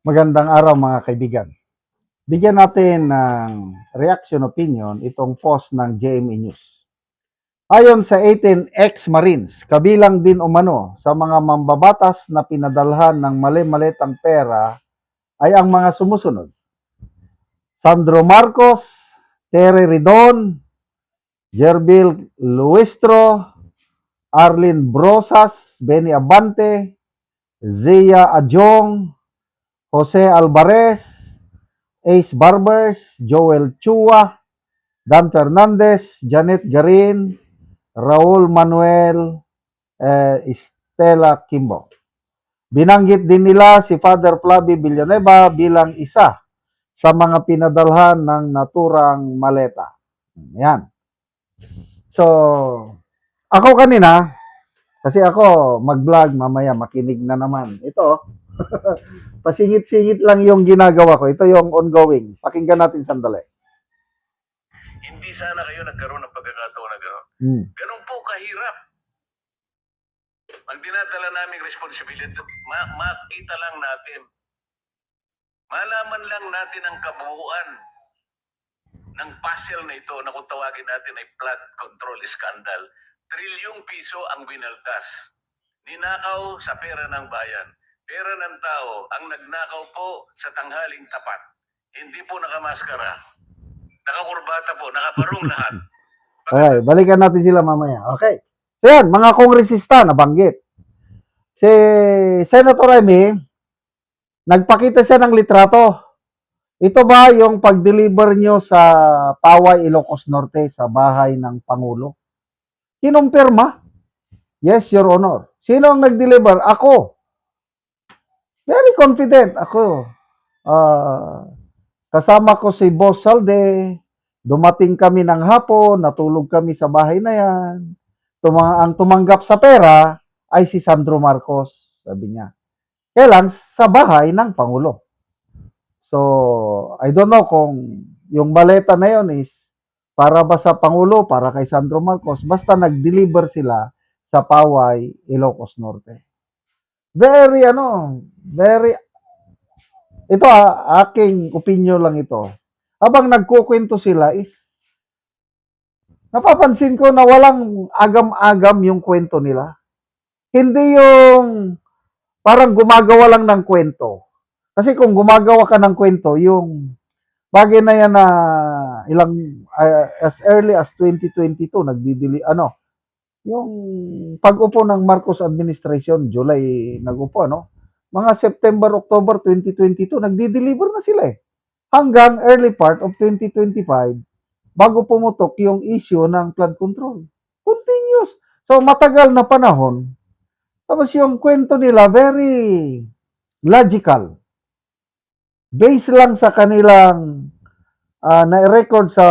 Magandang araw mga kaibigan. Bigyan natin ng reaction opinion itong post ng GMA News. Ayon sa 18 ex-Marines, kabilang din umano sa mga mambabatas na pinadalhan ng mali-malitang pera ay ang mga sumusunod: Sandro Marcos, Terry Ridon, Jerbil Luistro, Arlene Brosas, Benny Abante, Zia Adjong, Jose Alvarez, Ace Barbers, Joel Chua, Dan Fernandez, Janet Garin, Raul Manuel, Estela Kimbo. Binanggit din nila si Father Flavie Villanueva bilang isa sa mga pinadalhan ng naturang maleta. Yan. So, ako kanina, kasi ako mag-vlog mamaya, makinig na naman. Ito, pasingit-singit lang yung ginagawa ko. Ito yung ongoing. Pakinggan natin sandali. Hindi sana kayo nagkaroon ng pagkakataon na gano'n. Ganun po kahirap. Ang dinadala naming responsibility, makita lang natin, malaman lang natin ang kabuuan ng puzzle na ito na kung tawagin natin ay flood control scandal. Trilyong piso ang winaldas. Ninakaw sa pera ng bayan. Pera ng tao ang nagnakaw po sa tanghaling tapat. Hindi po nakamaskara. Nakakurbata po, nakabarong lahat. Okay, balikan natin sila mamaya. Okay. So yan, mga kongresista nabanggit. Si Senator Remy, nagpakita siya ng litrato. Ito ba yung pag-deliver nyo sa Paway, Ilocos Norte sa bahay ng Pangulo? Kinumpirma? Yes, Your Honor. Sino ang nag-deliver? Ako. Very confident ako. Kasama ko si Boss Salde. Dumating kami ng hapon, natulog kami sa bahay na yan. Ang tumanggap sa pera ay si Sandro Marcos, sabi niya. Kailan? Sa bahay ng Pangulo. So, I don't know kung yung baleta na yon is para ba sa Pangulo, para kay Sandro Marcos, basta nag-deliver sila sa Paway, Ilocos Norte. Very, ito aking opinion lang ito. Habang nagkukwento sila is, napapansin ko na walang agam-agam yung kwento nila. Hindi yung parang gumagawa lang ng kwento. Kasi kung gumagawa ka ng kwento, yung bagay na yan na as early as 2022, yung pag-upo ng Marcos administration, July nag-upo, mga September, October 2022, nagdi-deliver na sila eh. Hanggang early part of 2025, bago pumutok yung issue ng flood control. Continuous. So, matagal na panahon. Tapos yung kwento nila, very logical. Based lang sa kanilang na-record sa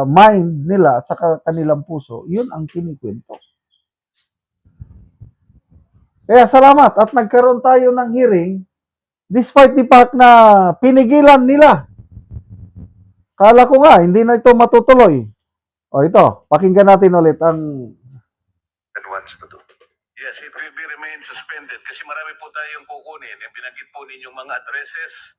mind nila at sa kanilang puso, yun ang kinikwento. Kaya salamat at nagkaroon tayo ng hearing despite the fact na pinigilan nila. Kala ko nga, hindi na ito matutuloy. O ito, pakinggan natin ulit ang that wants to do. Yes, it will be remain suspended kasi marami po tayong kukunin. Yung binanggit po ninyong mga addresses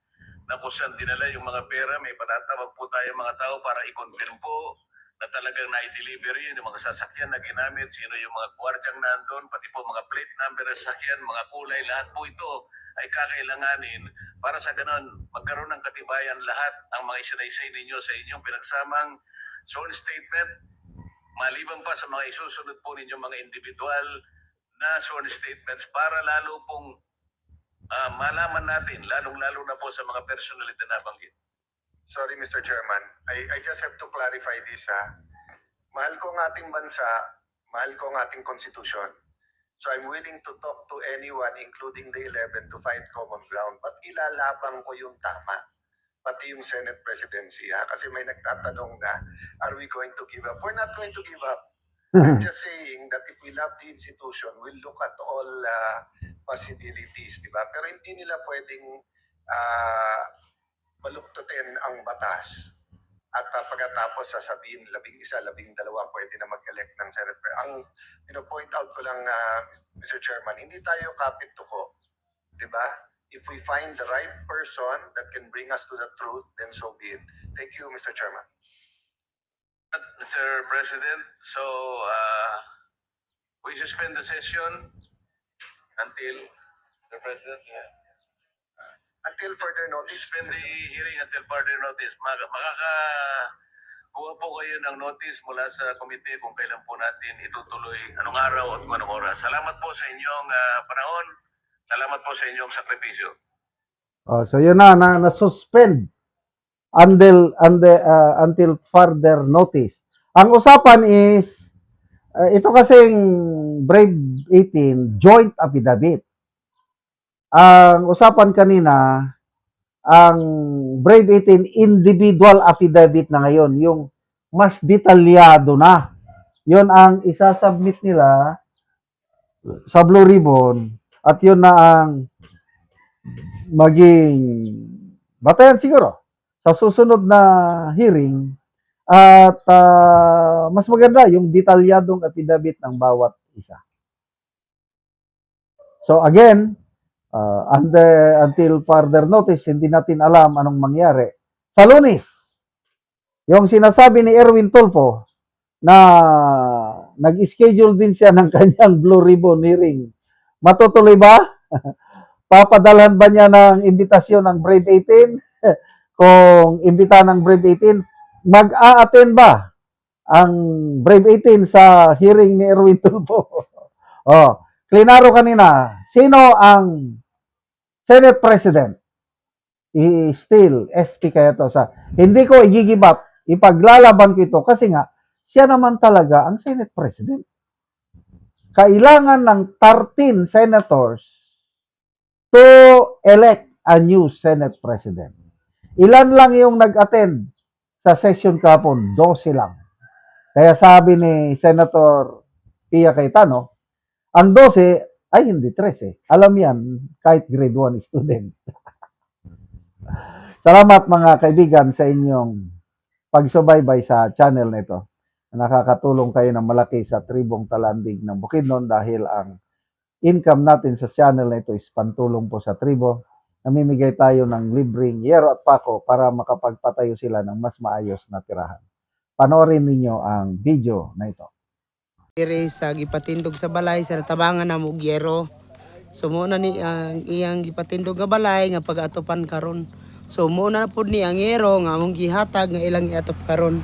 na kung saan dinala yung mga pera, may patatawag po tayo mga tao para i-confirm po na talagang na-deliver yun, yung mga sasakyan na ginamit, sino yung mga gwardyang nandun, pati po mga plate number ng sasakyan, mga kulay, lahat po ito ay kakailanganin para sa ganun magkaroon ng katibayan lahat ang mga isinaysay ninyo sa inyong pinagsamang sworn statement, maliban pa sa mga isusunod po ninyong mga individual na sworn statements para lalo pong malaman natin, lalong-lalo na po sa mga personality na nabanggit. Sorry, Mr. Chairman. I just have to clarify this. Mahal ko ang ating bansa, mahal ko ang ating konstitusyon. So I'm willing to talk to anyone, including the 11, to find common ground. But ilalabang ko yung tama, pati yung Senate presidency. Kasi may nagtatanong na, are we going to give up? We're not going to give up. I'm just saying that if we love the institution, we'll look at all possibilities, di ba? Pero hindi nila pwedeng baluktutin ang batas at pagkatapos sasabihin 11, 12 pwede na mag-elect ng Senate. Ang point out ko lang, Mr. Chairman, hindi tayo kapit tuko, di ba? If we find the right person that can bring us to the truth, then so be it. Thank you, Mr. Chairman. Mr. President, so we suspend the session until the President, Until further notice. suspend the hearing until further notice. Kuha po kayo ng notice mula sa komite kung kailan po natin itutuloy, anong araw at kung anong oras. Salamat po sa inyong panahon. Salamat po sa inyong sakripisyo. So yun na-suspend until further notice. Ang usapan is, ito kasing Brave 18, joint affidavit. Ang usapan kanina, ang Brave 18 individual affidavit na ngayon, yung mas detalyado na. Yun ang isasubmit nila sa Blue Ribbon at yun na ang maging batayan siguro sa susunod na hearing at mas maganda yung detalyadong affidavit ng bawat isa. So again, until further notice, hindi natin alam anong mangyari. Sa Lunes, yung sinasabi ni Erwin Tulfo na nag-schedule din siya ng kanyang Blue Ribbon hearing. Matutuloy ba? Papadalhan ba niya ng imbitasyon ng Brave 18? Kung imbita ng Brave 18, mag-a-attend ba ang Brave 18 sa hearing ni Erwin Tulfo? Klinaro kanina, sino ang Senate President? Still, SP kaya to sa, hindi ko i-give up, ipaglalaban ko ito kasi nga, siya naman talaga ang Senate President. Kailangan ng 13 senators to elect a new Senate President. Ilan lang yung nag-attend sa session kahapon? 12 lang. Kaya sabi ni Senator Pia Cayetano, ang 12 ay hindi 13. Alam yan, kahit grade 1 student. Salamat mga kaibigan sa inyong pagsubaybay sa channel na ito. Nakakatulong kayo ng malaki sa tribong Talandig ng Bukidnon dahil ang income natin sa channel na ito is pantulong po sa tribo. Namimigay tayo ng libreng yero at pako para makapagpatayo sila ng mas maayos na tirahan. Panoorin ninyo ang video na ito. Iri sa gipatindog sa balay sa tabangan na mugyero. So mo na ni ang iyang gipatindog nga balay nga pag-atopan karon. So mo na pud ni ang yero nga among gihatag nga ilang iatop karon.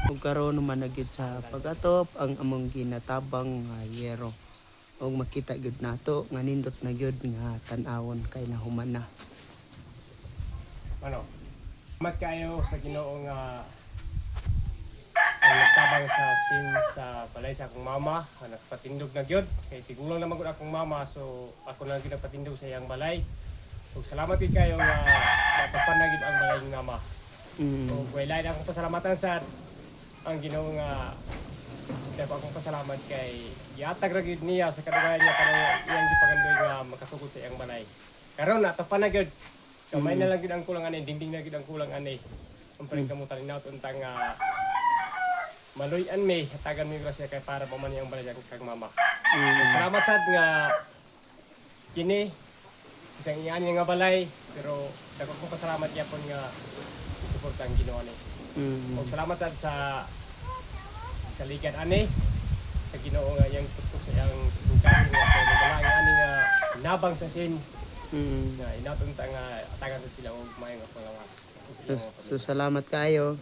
Ug karon naman na gyud sa pag-atop ang among ginatabang nga yero. Og makita gyud nato nga nindot na gyud nga tan-awon kay nahuman na. Ano? Salamat kayo sa Ginoo nga ang nagtabang sa sin sa balay sa akong mama, ang nagpatindog na gyud kay tigulang naman gud akong mama, so ako na ginapatindog sa iyang balay. Ug salamat gid kayo nga natapan na gid ang balay ng mama. Ug walay na akong pasalamatan sa ang Ginoo nga dapat akong pasalamat kay yatag ra gyud niya sa kadugayan niya para iyang gipagandoy nga makasugod sa iyang balay. Karon natapan na gyud. Kamay na lang gid ang kulang ani, dingding na gid ang kulang ani. Ang paring kamutan inaut untang maluy-an may hatagan mi grasya kay para pa man iyang balay kag mama. Salamat sad nga kini isang iyan nga balay, pero dako ko pasalamat gyapon nga suporta ang Ginoo ani. Ug salamat sad sa ligan ani sa Ginoo nga iyang tutok sa iyang sungkahan nga kay nagala ani nga nabang sa sin Mm. nga inaton ta nga atagan sa sila og maayong panglawas. So salamat kayo.